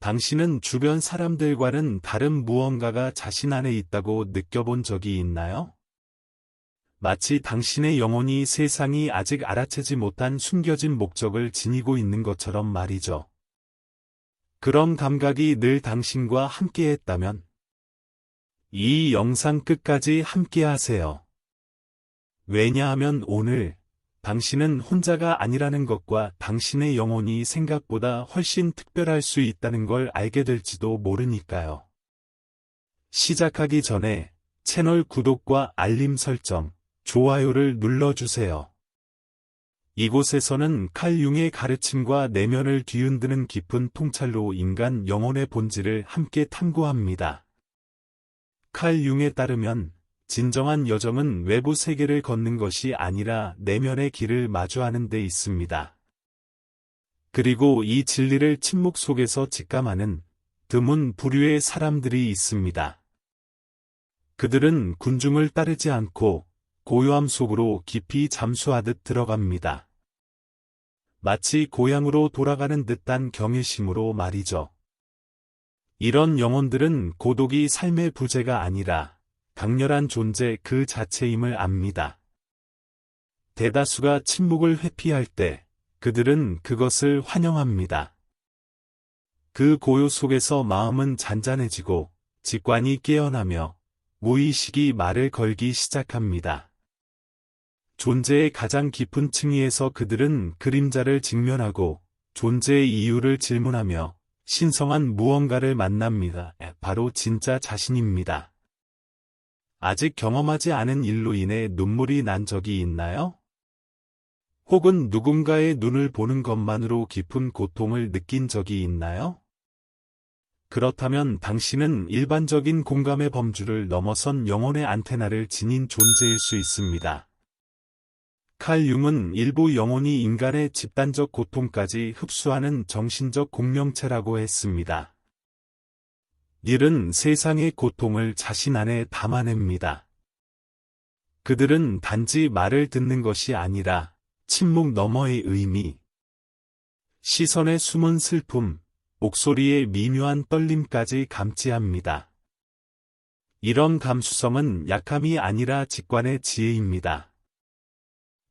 당신은 주변 사람들과는 다른 무언가가 자신 안에 있다고 느껴본 적이 있나요? 마치 당신의 영혼이 세상이 아직 알아채지 못한 숨겨진 목적을 지니고 있는 것처럼 말이죠. 그런 감각이 늘 당신과 함께했다면 이 영상 끝까지 함께하세요. 왜냐하면 오늘 당신은 혼자가 아니라는 것과 당신의 영혼이 생각보다 훨씬 특별할 수 있다는 걸 알게 될지도 모르니까요. 시작하기 전에 채널 구독과 알림 설정, 좋아요를 눌러주세요. 이곳에서는 칼 융의 가르침과 내면을 뒤흔드는 깊은 통찰로 인간 영혼의 본질을 함께 탐구합니다. 칼 융에 따르면 진정한 여정은 외부 세계를 걷는 것이 아니라 내면의 길을 마주하는 데 있습니다. 그리고 이 진리를 침묵 속에서 직감하는 드문 부류의 사람들이 있습니다. 그들은 군중을 따르지 않고 고요함 속으로 깊이 잠수하듯 들어갑니다. 마치 고향으로 돌아가는 듯한 경외심으로 말이죠. 이런 영혼들은 고독이 삶의 부재가 아니라 강렬한 존재 그 자체임을 압니다. 대다수가 침묵을 회피할 때 그들은 그것을 환영합니다. 그 고요 속에서 마음은 잔잔해지고 직관이 깨어나며 무의식이 말을 걸기 시작합니다. 존재의 가장 깊은 층위에서 그들은 그림자를 직면하고 존재의 이유를 질문하며 신성한 무언가를 만납니다. 바로 진짜 자신입니다. 아직 경험하지 않은 일로 인해 눈물이 난 적이 있나요? 혹은 누군가의 눈을 보는 것만으로 깊은 고통을 느낀 적이 있나요? 그렇다면 당신은 일반적인 공감의 범주를 넘어선 영혼의 안테나를 지닌 존재일 수 있습니다. 칼 융은 일부 영혼이 인간의 집단적 고통까지 흡수하는 정신적 공명체라고 했습니다. 이들은 세상의 고통을 자신 안에 담아냅니다. 그들은 단지 말을 듣는 것이 아니라 침묵 너머의 의미, 시선의 숨은 슬픔, 목소리의 미묘한 떨림까지 감지합니다. 이런 감수성은 약함이 아니라 직관의 지혜입니다.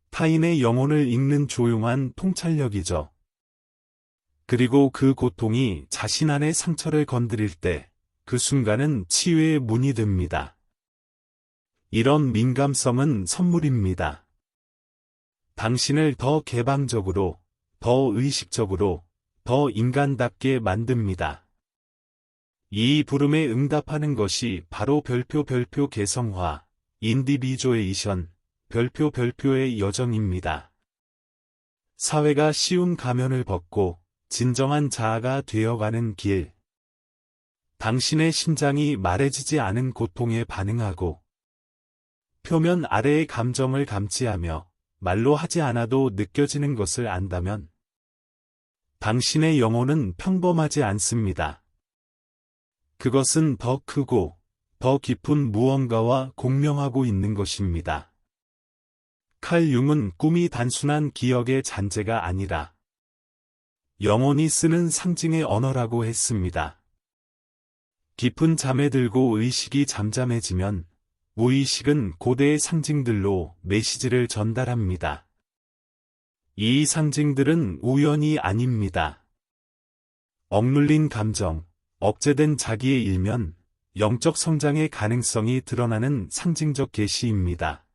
타인의 영혼을 읽는 조용한 통찰력이죠. 그리고 그 고통이 자신 안의 상처를 건드릴 때 그 순간은 치유의 문이 됩니다. 이런 민감성은 선물입니다. 당신을 더 개방적으로, 더 의식적으로, 더 인간답게 만듭니다. 이 부름에 응답하는 것이 바로 별표 개성화, 인디비조에이션, 별표의 여정입니다. 사회가 쉬운 가면을 벗고 진정한 자아가 되어가는 길. 당신의 심장이 말해지지 않은 고통에 반응하고 표면 아래의 감정을 감지하며 말로 하지 않아도 느껴지는 것을 안다면 당신의 영혼은 평범하지 않습니다. 그것은 더 크고 더 깊은 무언가와 공명하고 있는 것입니다. 칼 융은 꿈이 단순한 기억의 잔재가 아니라 영혼이 쓰는 상징의 언어라고 했습니다. 깊은 잠에 들고 의식이 잠잠해지면 무의식은 고대의 상징들로 메시지를 전달합니다. 이 상징들은 우연이 아닙니다. 억눌린 감정, 억제된 자기의 일면, 영적 성장의 가능성이 드러나는 상징적 계시입니다.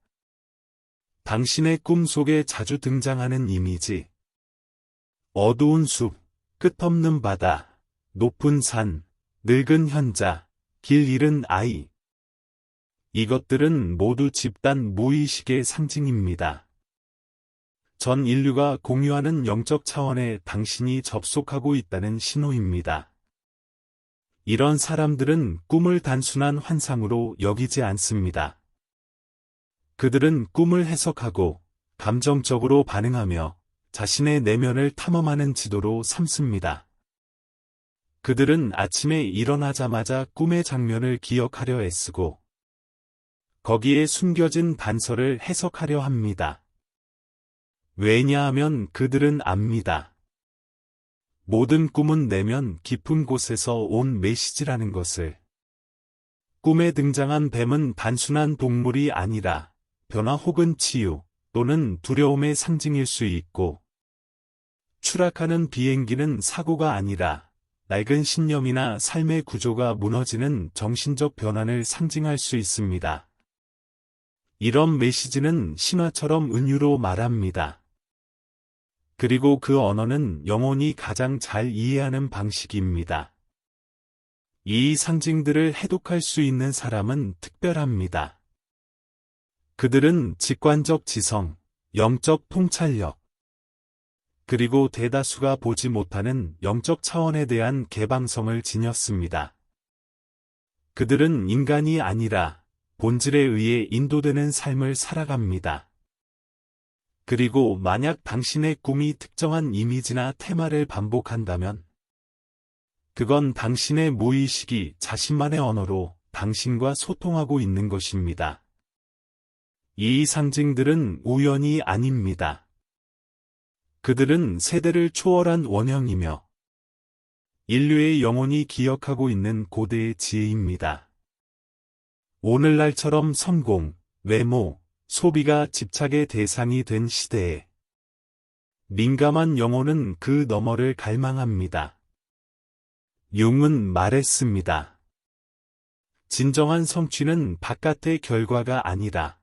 당신의 꿈 속에 자주 등장하는 이미지. 어두운 숲, 끝없는 바다, 높은 산, 늙은 현자, 길 잃은 아이. 이것들은 모두 집단 무의식의 상징입니다. 전 인류가 공유하는 영적 차원에 당신이 접속하고 있다는 신호입니다. 이런 사람들은 꿈을 단순한 환상으로 여기지 않습니다. 그들은 꿈을 해석하고 감정적으로 반응하며 자신의 내면을 탐험하는 지도로 삼습니다. 그들은 아침에 일어나자마자 꿈의 장면을 기억하려 애쓰고 거기에 숨겨진 단서를 해석하려 합니다. 왜냐하면 그들은 압니다. 모든 꿈은 내면 깊은 곳에서 온 메시지라는 것을. 꿈에 등장한 뱀은 단순한 동물이 아니라 변화 혹은 치유 또는 두려움의 상징일 수 있고, 추락하는 비행기는 사고가 아니라 낡은 신념이나 삶의 구조가 무너지는 정신적 변환을 상징할 수 있습니다. 이런 메시지는 신화처럼 은유로 말합니다. 그리고 그 언어는 영혼이 가장 잘 이해하는 방식입니다. 이 상징들을 해독할 수 있는 사람은 특별합니다. 그들은 직관적 지성, 영적 통찰력, 그리고 대다수가 보지 못하는 영적 차원에 대한 개방성을 지녔습니다. 그들은 인간이 아니라 본질에 의해 인도되는 삶을 살아갑니다. 그리고 만약 당신의 꿈이 특정한 이미지나 테마를 반복한다면, 그건 당신의 무의식이 자신만의 언어로 당신과 소통하고 있는 것입니다. 이 상징들은 우연이 아닙니다. 그들은 세대를 초월한 원형이며 인류의 영혼이 기억하고 있는 고대의 지혜입니다. 오늘날처럼 성공, 외모, 소비가 집착의 대상이 된 시대에 민감한 영혼은 그 너머를 갈망합니다. 융은 말했습니다. 진정한 성취는 바깥의 결과가 아니라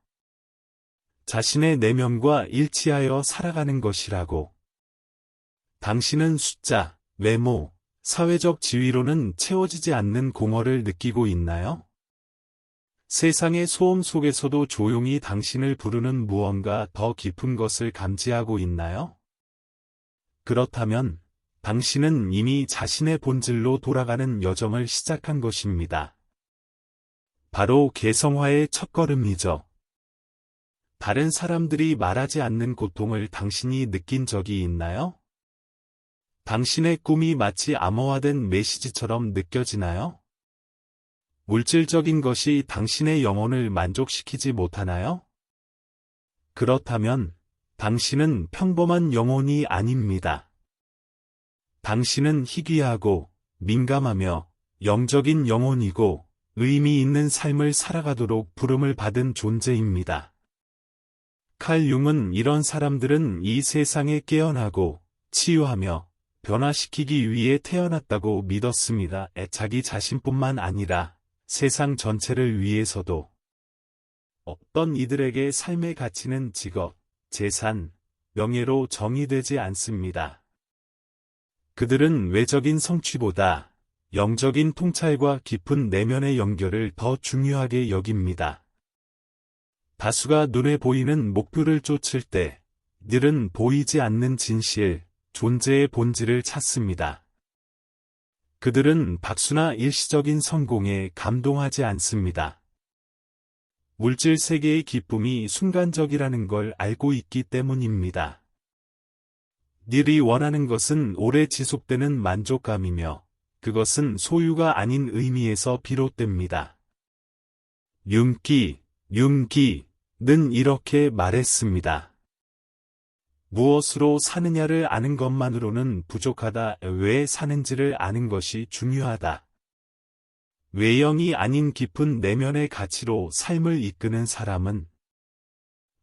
자신의 내면과 일치하여 살아가는 것이라고. 당신은 숫자, 외모, 사회적 지위로는 채워지지 않는 공허를 느끼고 있나요? 세상의 소음 속에서도 조용히 당신을 부르는 무언가 더 깊은 것을 감지하고 있나요? 그렇다면 당신은 이미 자신의 본질로 돌아가는 여정을 시작한 것입니다. 바로 개성화의 첫걸음이죠. 다른 사람들이 말하지 않는 고통을 당신이 느낀 적이 있나요? 당신의 꿈이 마치 암호화된 메시지처럼 느껴지나요? 물질적인 것이 당신의 영혼을 만족시키지 못하나요? 그렇다면 당신은 평범한 영혼이 아닙니다. 당신은 희귀하고 민감하며 영적인 영혼이고 의미 있는 삶을 살아가도록 부름을 받은 존재입니다. 칼 융은 이런 사람들은 이 세상에 깨어나고 치유하며 변화시키기 위해 태어났다고 믿었습니다. 자기 자신뿐만 아니라 세상 전체를 위해서도. 어떤 이들에게 삶의 가치는 직업, 재산, 명예로 정의되지 않습니다. 그들은 외적인 성취보다 영적인 통찰과 깊은 내면의 연결을 더 중요하게 여깁니다. 다수가 눈에 보이는 목표를 쫓을 때, 늘은 보이지 않는 진실, 존재의 본질을 찾습니다. 그들은 박수나 일시적인 성공에 감동하지 않습니다. 물질 세계의 기쁨이 순간적이라는 걸 알고 있기 때문입니다. 늘이 원하는 것은 오래 지속되는 만족감이며, 그것은 소유가 아닌 의미에서 비롯됩니다. 융기는 이렇게 말했습니다. 무엇으로 사느냐를 아는 것만으로는 부족하다. 왜 사는지를 아는 것이 중요하다. 외형이 아닌 깊은 내면의 가치로 삶을 이끄는 사람은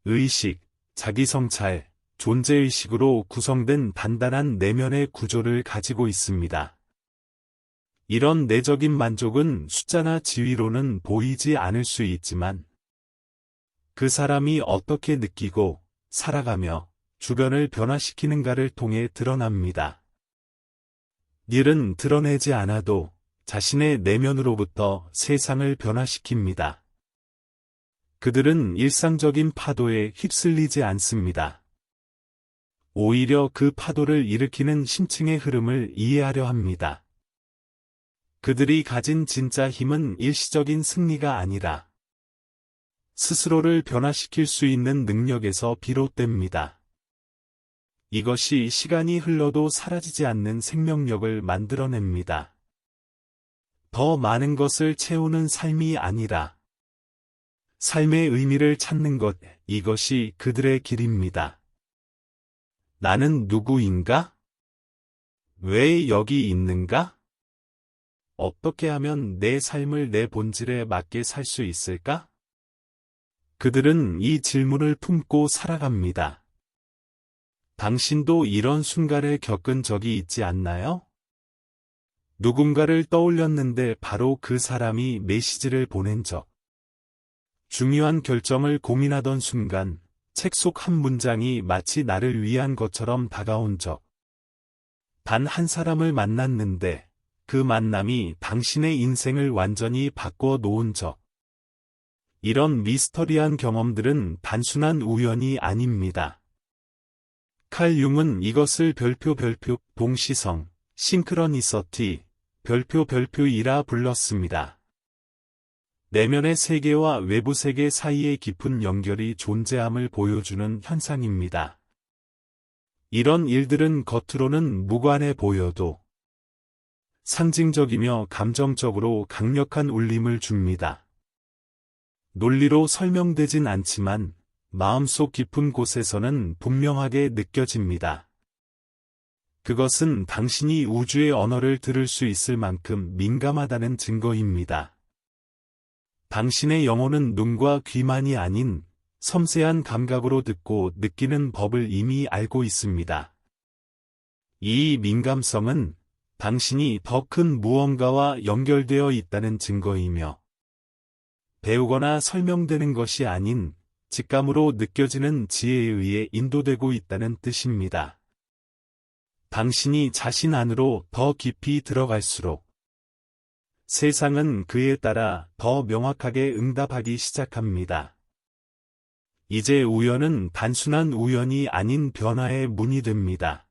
의식, 자기성찰, 존재의식으로 구성된 단단한 내면의 구조를 가지고 있습니다. 이런 내적인 만족은 숫자나 지위로는 보이지 않을 수 있지만 그 사람이 어떻게 느끼고 살아가며 주변을 변화시키는가를 통해 드러납니다. 늘은 드러내지 않아도 자신의 내면으로부터 세상을 변화시킵니다. 그들은 일상적인 파도에 휩쓸리지 않습니다. 오히려 그 파도를 일으키는 심층의 흐름을 이해하려 합니다. 그들이 가진 진짜 힘은 일시적인 승리가 아니라 스스로를 변화시킬 수 있는 능력에서 비롯됩니다. 이것이 시간이 흘러도 사라지지 않는 생명력을 만들어냅니다. 더 많은 것을 채우는 삶이 아니라 삶의 의미를 찾는 것, 이것이 그들의 길입니다. 나는 누구인가? 왜 여기 있는가? 어떻게 하면 내 삶을 내 본질에 맞게 살 수 있을까? 그들은 이 질문을 품고 살아갑니다. 당신도 이런 순간을 겪은 적이 있지 않나요? 누군가를 떠올렸는데 바로 그 사람이 메시지를 보낸 적. 중요한 결정을 고민하던 순간, 책 속 한 문장이 마치 나를 위한 것처럼 다가온 적. 단 한 사람을 만났는데, 그 만남이 당신의 인생을 완전히 바꿔 놓은 적. 이런 미스터리한 경험들은 단순한 우연이 아닙니다. 칼 융은 이것을 별표 동시성, 싱크러니서티, 별표이라 불렀습니다. 내면의 세계와 외부 세계 사이의 깊은 연결이 존재함을 보여주는 현상입니다. 이런 일들은 겉으로는 무관해 보여도 상징적이며 감정적으로 강력한 울림을 줍니다. 논리로 설명되진 않지만 마음속 깊은 곳에서는 분명하게 느껴집니다. 그것은 당신이 우주의 언어를 들을 수 있을 만큼 민감하다는 증거입니다. 당신의 영혼은 눈과 귀만이 아닌 섬세한 감각으로 듣고 느끼는 법을 이미 알고 있습니다. 이 민감성은 당신이 더 큰 무언가와 연결되어 있다는 증거이며 배우거나 설명되는 것이 아닌 직감으로 느껴지는 지혜에 의해 인도되고 있다는 뜻입니다. 당신이 자신 안으로 더 깊이 들어갈수록 세상은 그에 따라 더 명확하게 응답하기 시작합니다. 이제 우연은 단순한 우연이 아닌 변화의 문이 됩니다.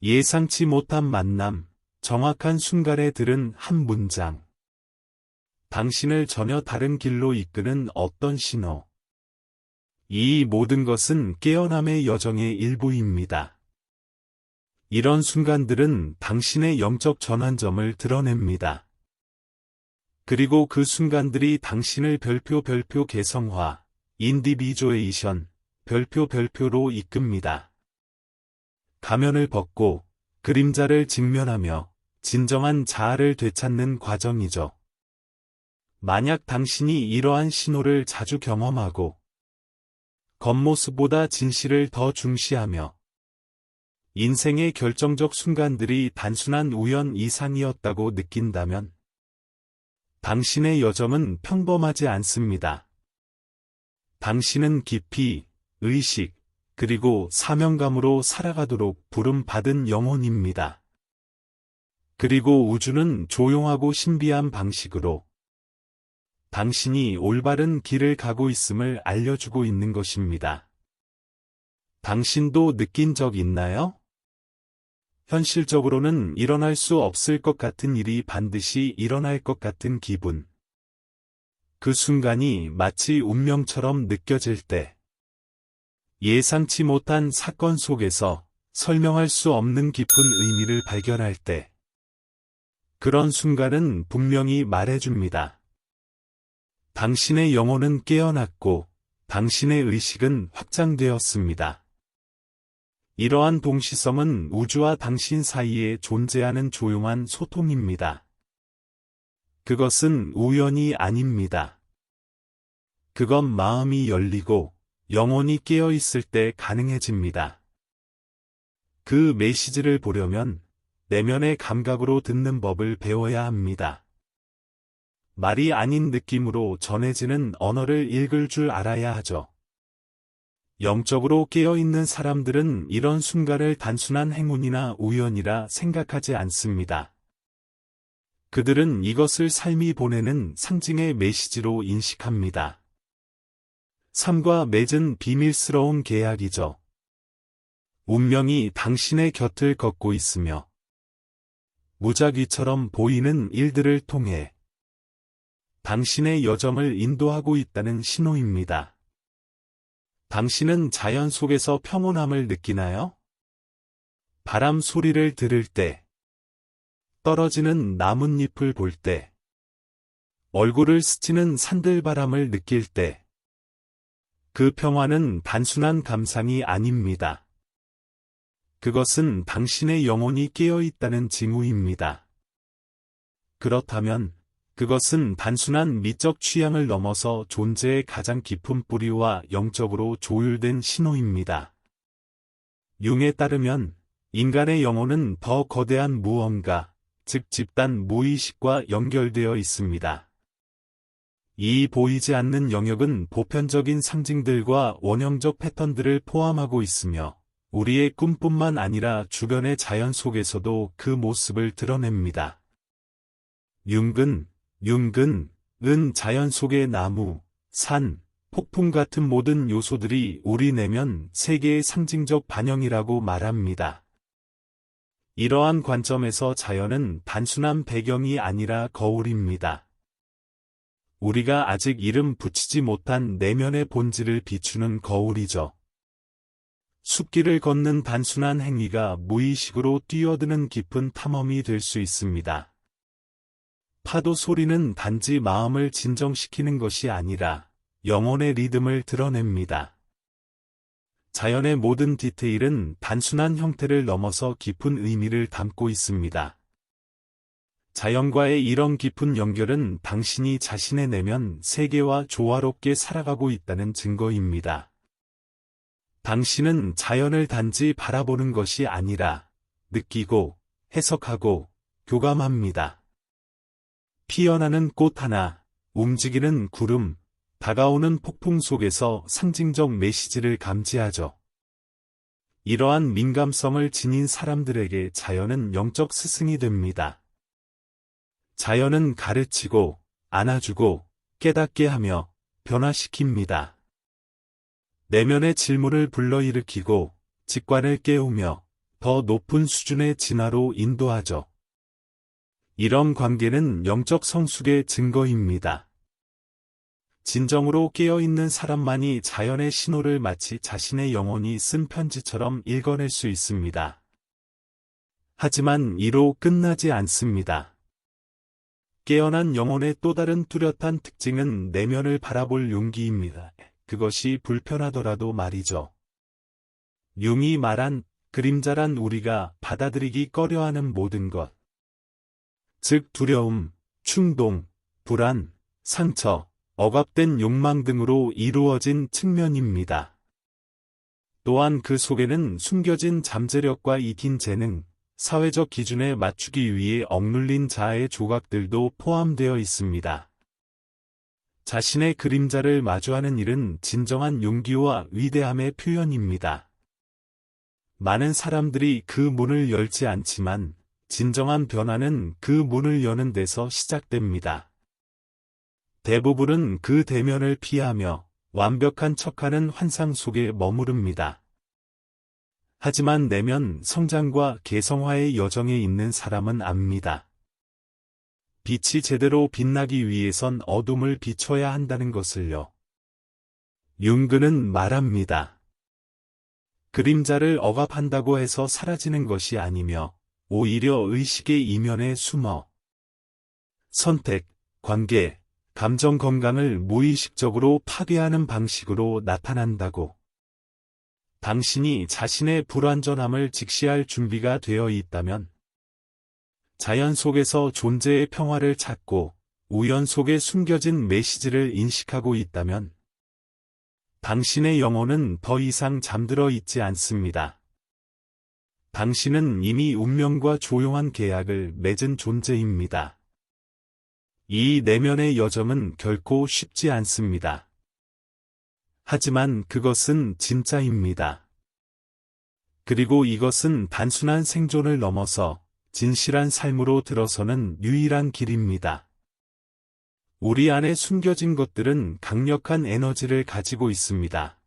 예상치 못한 만남, 정확한 순간에 들은 한 문장. 당신을 전혀 다른 길로 이끄는 어떤 신호. 이 모든 것은 깨어남의 여정의 일부입니다. 이런 순간들은 당신의 영적 전환점을 드러냅니다. 그리고 그 순간들이 당신을 별표 개성화, 인디비주에이션, 별표로 이끕니다. 가면을 벗고 그림자를 직면하며 진정한 자아를 되찾는 과정이죠. 만약 당신이 이러한 신호를 자주 경험하고 겉모습보다 진실을 더 중시하며 인생의 결정적 순간들이 단순한 우연 이상이었다고 느낀다면 당신의 여정은 평범하지 않습니다. 당신은 깊이, 의식, 그리고 사명감으로 살아가도록 부름받은 영혼입니다. 그리고 우주는 조용하고 신비한 방식으로 당신이 올바른 길을 가고 있음을 알려주고 있는 것입니다. 당신도 느낀 적 있나요? 현실적으로는 일어날 수 없을 것 같은 일이 반드시 일어날 것 같은 기분. 그 순간이 마치 운명처럼 느껴질 때, 예상치 못한 사건 속에서 설명할 수 없는 깊은 의미를 발견할 때, 그런 순간은 분명히 말해줍니다. 당신의 영혼은 깨어났고, 당신의 의식은 확장되었습니다. 이러한 동시성은 우주와 당신 사이에 존재하는 조용한 소통입니다. 그것은 우연이 아닙니다. 그건 마음이 열리고 영혼이 깨어 있을 때 가능해집니다. 그 메시지를 보려면 내면의 감각으로 듣는 법을 배워야 합니다. 말이 아닌 느낌으로 전해지는 언어를 읽을 줄 알아야 하죠. 영적으로 깨어있는 사람들은 이런 순간을 단순한 행운이나 우연이라 생각하지 않습니다. 그들은 이것을 삶이 보내는 상징의 메시지로 인식합니다. 삶과 맺은 비밀스러운 계약이죠. 운명이 당신의 곁을 걷고 있으며 무작위처럼 보이는 일들을 통해 당신의 여정을 인도하고 있다는 신호입니다. 당신은 자연 속에서 평온함을 느끼나요? 바람 소리를 들을 때, 떨어지는 나뭇잎을 볼 때, 얼굴을 스치는 산들바람을 느낄 때, 그 평화는 단순한 감상이 아닙니다. 그것은 당신의 영혼이 깨어 있다는 징후입니다. 그렇다면 그것은 단순한 미적 취향을 넘어서 존재의 가장 깊은 뿌리와 영적으로 조율된 신호입니다. 융에 따르면 인간의 영혼은 더 거대한 무언가, 즉 집단 무의식과 연결되어 있습니다. 이 보이지 않는 영역은 보편적인 상징들과 원형적 패턴들을 포함하고 있으며 우리의 꿈뿐만 아니라 주변의 자연 속에서도 그 모습을 드러냅니다. 융은 자연 속의 나무, 산, 폭풍 같은 모든 요소들이 우리 내면 세계의 상징적 반영이라고 말합니다. 이러한 관점에서 자연은 단순한 배경이 아니라 거울입니다. 우리가 아직 이름 붙이지 못한 내면의 본질을 비추는 거울이죠. 숲길을 걷는 단순한 행위가 무의식으로 뛰어드는 깊은 탐험이 될 수 있습니다. 파도 소리는 단지 마음을 진정시키는 것이 아니라 영혼의 리듬을 드러냅니다. 자연의 모든 디테일은 단순한 형태를 넘어서 깊은 의미를 담고 있습니다. 자연과의 이런 깊은 연결은 당신이 자신의 내면 세계와 조화롭게 살아가고 있다는 증거입니다. 당신은 자연을 단지 바라보는 것이 아니라 느끼고 해석하고 교감합니다. 피어나는 꽃 하나, 움직이는 구름, 다가오는 폭풍 속에서 상징적 메시지를 감지하죠. 이러한 민감성을 지닌 사람들에게 자연은 영적 스승이 됩니다. 자연은 가르치고, 안아주고, 깨닫게 하며 변화시킵니다. 내면의 질문을 불러일으키고, 직관을 깨우며 더 높은 수준의 진화로 인도하죠. 이런 관계는 영적 성숙의 증거입니다. 진정으로 깨어있는 사람만이 자연의 신호를 마치 자신의 영혼이 쓴 편지처럼 읽어낼 수 있습니다. 하지만 이로 끝나지 않습니다. 깨어난 영혼의 또 다른 뚜렷한 특징은 내면을 바라볼 용기입니다. 그것이 불편하더라도 말이죠. 융이 말한 그림자란 우리가 받아들이기 꺼려하는 모든 것. 즉 두려움, 충동, 불안, 상처, 억압된 욕망 등으로 이루어진 측면입니다. 또한 그 속에는 숨겨진 잠재력과 익힌 재능, 사회적 기준에 맞추기 위해 억눌린 자아의 조각들도 포함되어 있습니다. 자신의 그림자를 마주하는 일은 진정한 용기와 위대함의 표현입니다. 많은 사람들이 그 문을 열지 않지만 진정한 변화는 그 문을 여는 데서 시작됩니다. 대부분은 그 대면을 피하며 완벽한 척하는 환상 속에 머무릅니다. 하지만 내면 성장과 개성화의 여정에 있는 사람은 압니다. 빛이 제대로 빛나기 위해선 어둠을 비춰야 한다는 것을요. 융은 말합니다. 그림자를 억압한다고 해서 사라지는 것이 아니며 오히려 의식의 이면에 숨어 선택, 관계, 감정 건강을 무의식적으로 파괴하는 방식으로 나타난다고. 당신이 자신의 불완전함을 직시할 준비가 되어 있다면 자연 속에서 존재의 평화를 찾고 우연 속에 숨겨진 메시지를 인식하고 있다면 당신의 영혼은 더 이상 잠들어 있지 않습니다. 당신은 이미 운명과 조용한 계약을 맺은 존재입니다. 이 내면의 여정은 결코 쉽지 않습니다. 하지만 그것은 진짜입니다. 그리고 이것은 단순한 생존을 넘어서 진실한 삶으로 들어서는 유일한 길입니다. 우리 안에 숨겨진 것들은 강력한 에너지를 가지고 있습니다.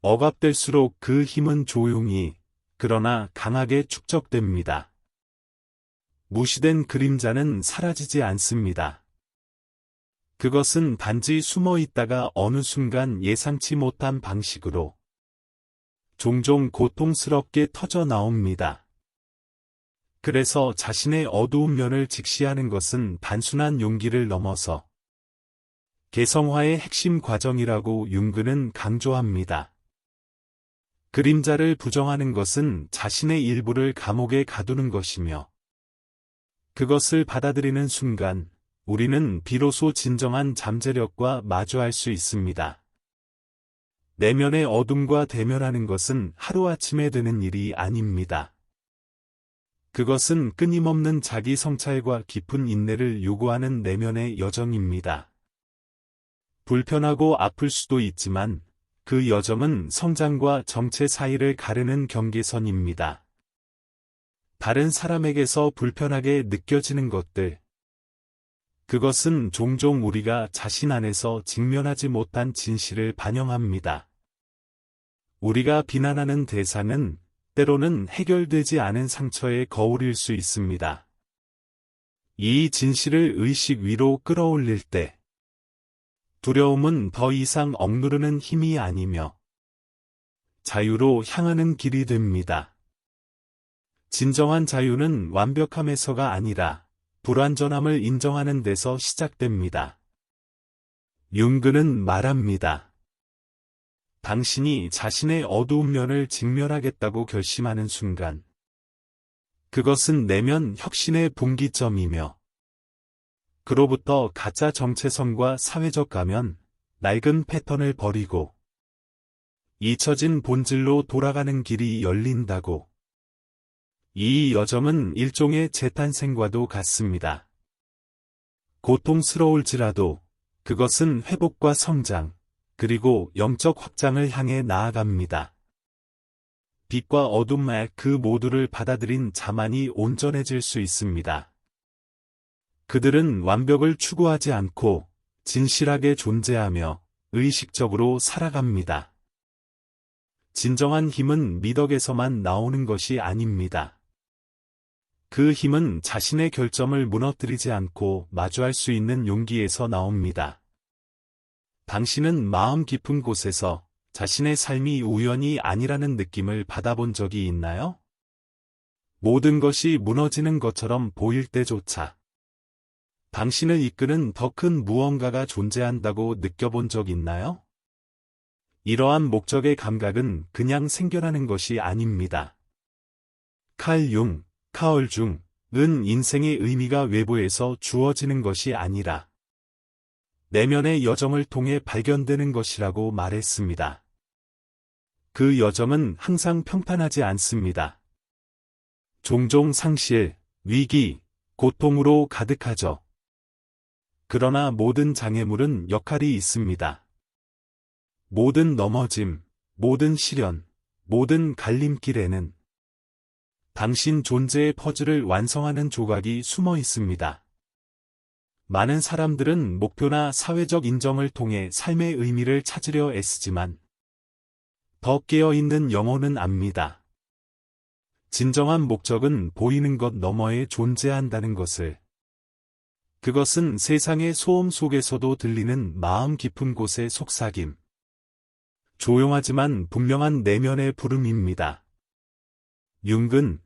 억압될수록 그 힘은 조용히, 그러나 강하게 축적됩니다. 무시된 그림자는 사라지지 않습니다. 그것은 단지 숨어 있다가 어느 순간 예상치 못한 방식으로 종종 고통스럽게 터져 나옵니다. 그래서 자신의 어두운 면을 직시하는 것은 단순한 용기를 넘어서 개성화의 핵심 과정이라고 융은 강조합니다. 그림자를 부정하는 것은 자신의 일부를 감옥에 가두는 것이며, 그것을 받아들이는 순간, 우리는 비로소 진정한 잠재력과 마주할 수 있습니다. 내면의 어둠과 대면하는 것은 하루아침에 되는 일이 아닙니다. 그것은 끊임없는 자기 성찰과 깊은 인내를 요구하는 내면의 여정입니다. 불편하고 아플 수도 있지만, 그 여정은 성장과 정체 사이를 가르는 경계선입니다. 다른 사람에게서 불편하게 느껴지는 것들, 그것은 종종 우리가 자신 안에서 직면하지 못한 진실을 반영합니다. 우리가 비난하는 대상은 때로는 해결되지 않은 상처의 거울일 수 있습니다. 이 진실을 의식 위로 끌어올릴 때, 두려움은 더 이상 억누르는 힘이 아니며 자유로 향하는 길이 됩니다. 진정한 자유는 완벽함에서가 아니라 불완전함을 인정하는 데서 시작됩니다. 융그는 말합니다. 당신이 자신의 어두운 면을 직면하겠다고 결심하는 순간, 그것은 내면 혁신의 분기점이며, 그로부터 가짜 정체성과 사회적 가면, 낡은 패턴을 버리고, 잊혀진 본질로 돌아가는 길이 열린다고. 이 여정은 일종의 재탄생과도 같습니다. 고통스러울지라도 그것은 회복과 성장, 그리고 영적 확장을 향해 나아갑니다. 빛과 어둠의 그 모두를 받아들인 자만이 온전해질 수 있습니다. 그들은 완벽을 추구하지 않고 진실하게 존재하며 의식적으로 살아갑니다. 진정한 힘은 미덕에서만 나오는 것이 아닙니다. 그 힘은 자신의 결점을 무너뜨리지 않고 마주할 수 있는 용기에서 나옵니다. 당신은 마음 깊은 곳에서 자신의 삶이 우연이 아니라는 느낌을 받아본 적이 있나요? 모든 것이 무너지는 것처럼 보일 때조차 당신을 이끄는 더 큰 무언가가 존재한다고 느껴본 적 있나요? 이러한 목적의 감각은 그냥 생겨나는 것이 아닙니다. 칼 융, 카얼 중은 인생의 의미가 외부에서 주어지는 것이 아니라 내면의 여정을 통해 발견되는 것이라고 말했습니다. 그 여정은 항상 평탄하지 않습니다. 종종 상실, 위기, 고통으로 가득하죠. 그러나 모든 장애물은 역할이 있습니다. 모든 넘어짐, 모든 시련, 모든 갈림길에는 당신 존재의 퍼즐을 완성하는 조각이 숨어 있습니다. 많은 사람들은 목표나 사회적 인정을 통해 삶의 의미를 찾으려 애쓰지만 더 깨어있는 영혼은 압니다. 진정한 목적은 보이는 것 너머에 존재한다는 것을. 그것은 세상의 소음 속에서도 들리는 마음 깊은 곳의 속삭임. 조용하지만 분명한 내면의 부름입니다. 융근은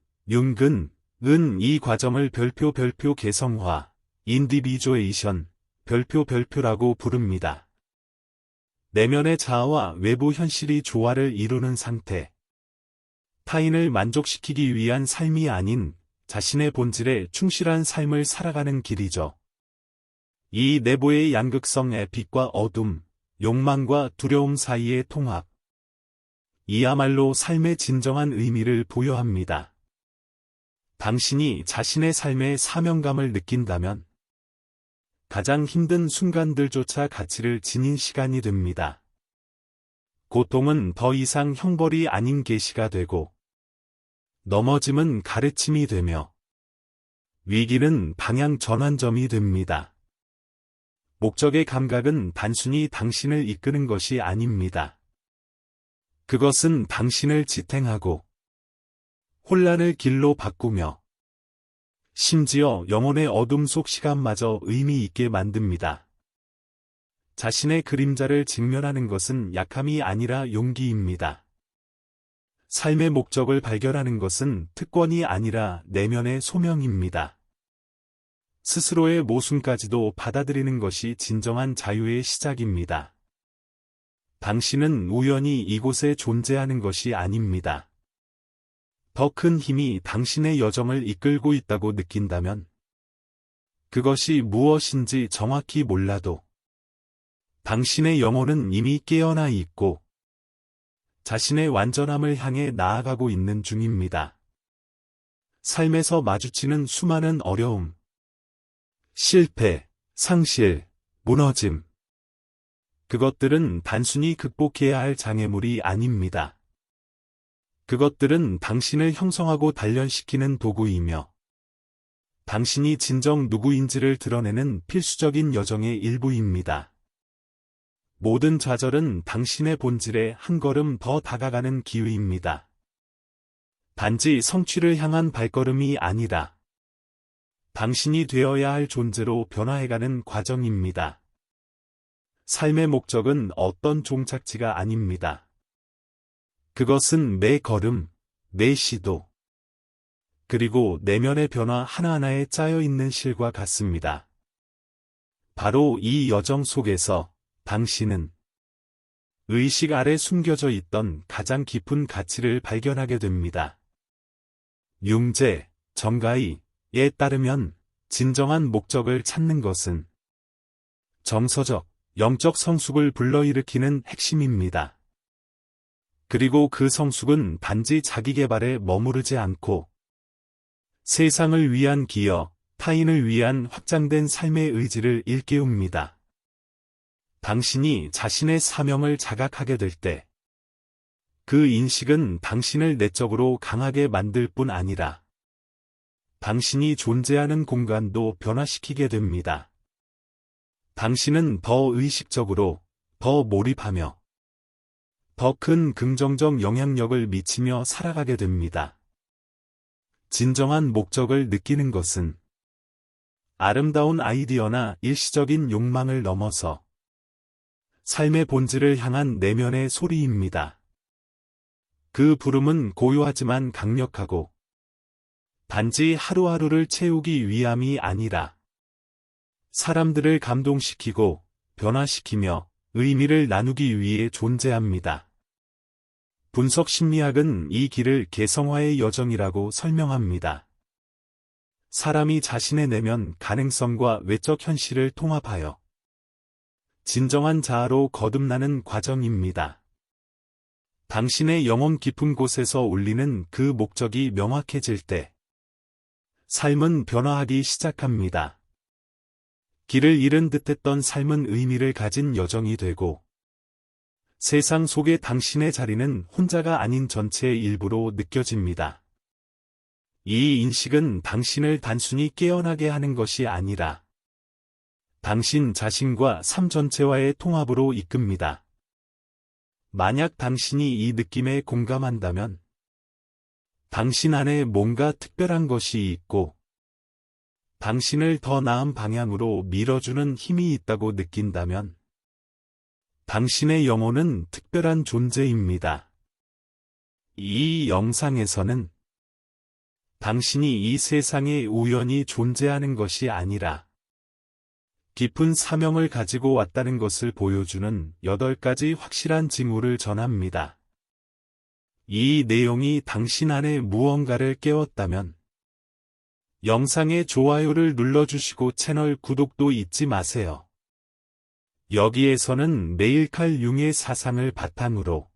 이 과정을 별표 개성화, 인디비주에이션, 별표라고 부릅니다. 내면의 자아와 외부 현실이 조화를 이루는 상태. 타인을 만족시키기 위한 삶이 아닌 자신의 본질에 충실한 삶을 살아가는 길이죠. 이 내부의 양극성의 빛과 어둠, 욕망과 두려움 사이의 통합. 이야말로 삶의 진정한 의미를 부여합니다. 당신이 자신의 삶의 사명감을 느낀다면 가장 힘든 순간들조차 가치를 지닌 시간이 됩니다. 고통은 더 이상 형벌이 아닌 계시가 되고 넘어짐은 가르침이 되며 위기는 방향 전환점이 됩니다. 목적의 감각은 단순히 당신을 이끄는 것이 아닙니다. 그것은 당신을 지탱하고 혼란을 길로 바꾸며 심지어 영혼의 어둠 속 시간마저 의미 있게 만듭니다. 자신의 그림자를 직면하는 것은 약함이 아니라 용기입니다. 삶의 목적을 발견하는 것은 특권이 아니라 내면의 소명입니다. 스스로의 모순까지도 받아들이는 것이 진정한 자유의 시작입니다. 당신은 우연히 이곳에 존재하는 것이 아닙니다. 더 큰 힘이 당신의 여정을 이끌고 있다고 느낀다면, 그것이 무엇인지 정확히 몰라도, 당신의 영혼은 이미 깨어나 있고, 자신의 완전함을 향해 나아가고 있는 중입니다. 삶에서 마주치는 수많은 어려움, 실패, 상실, 무너짐. 그것들은 단순히 극복해야 할 장애물이 아닙니다. 그것들은 당신을 형성하고 단련시키는 도구이며, 당신이 진정 누구인지를 드러내는 필수적인 여정의 일부입니다. 모든 좌절은 당신의 본질에 한 걸음 더 다가가는 기회입니다. 단지 성취를 향한 발걸음이 아니라, 당신이 되어야 할 존재로 변화해가는 과정입니다. 삶의 목적은 어떤 종착지가 아닙니다. 그것은 매 걸음, 매 시도, 그리고 내면의 변화 하나하나에 짜여있는 실과 같습니다. 바로 이 여정 속에서 당신은 의식 아래 숨겨져 있던 가장 깊은 가치를 발견하게 됩니다. 융제, 정가이에 따르면 진정한 목적을 찾는 것은 정서적, 영적 성숙을 불러일으키는 핵심입니다. 그리고 그 성숙은 단지 자기 개발에 머무르지 않고 세상을 위한 기여, 타인을 위한 확장된 삶의 의지를 일깨웁니다. 당신이 자신의 사명을 자각하게 될 때, 그 인식은 당신을 내적으로 강하게 만들 뿐 아니라 당신이 존재하는 공간도 변화시키게 됩니다. 당신은 더 의식적으로, 더 몰입하며, 더 큰 긍정적 영향력을 미치며 살아가게 됩니다. 진정한 목적을 느끼는 것은 아름다운 아이디어나 일시적인 욕망을 넘어서 삶의 본질을 향한 내면의 소리입니다. 그 부름은 고요하지만 강력하고, 단지 하루하루를 채우기 위함이 아니라 사람들을 감동시키고 변화시키며 의미를 나누기 위해 존재합니다. 분석 심리학은 이 길을 개성화의 여정이라고 설명합니다. 사람이 자신의 내면 가능성과 외적 현실을 통합하여 진정한 자아로 거듭나는 과정입니다. 당신의 영혼 깊은 곳에서 울리는 그 목적이 명확해질 때, 삶은 변화하기 시작합니다. 길을 잃은 듯했던 삶은 의미를 가진 여정이 되고, 세상 속의 당신의 자리는 혼자가 아닌 전체의 일부로 느껴집니다. 이 인식은 당신을 단순히 깨어나게 하는 것이 아니라, 당신 자신과 삶 전체와의 통합으로 이끕니다. 만약 당신이 이 느낌에 공감한다면, 당신 안에 뭔가 특별한 것이 있고, 당신을 더 나은 방향으로 밀어주는 힘이 있다고 느낀다면, 당신의 영혼은 특별한 존재입니다. 이 영상에서는 당신이 이 세상에 우연히 존재하는 것이 아니라 깊은 사명을 가지고 왔다는 것을 보여주는 8가지 확실한 징후를 전합니다. 이 내용이 당신 안에 무언가를 깨웠다면 영상의 좋아요를 눌러주시고 채널 구독도 잊지 마세요. 여기에서는 매일 칼 융의 사상을 바탕으로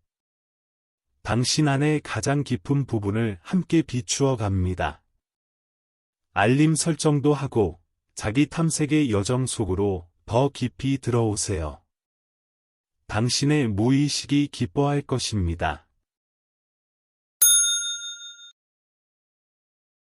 당신 안의 가장 깊은 부분을 함께 비추어 갑니다. 알림 설정도 하고 자기 탐색의 여정 속으로 더 깊이 들어오세요. 당신의 무의식이 기뻐할 것입니다.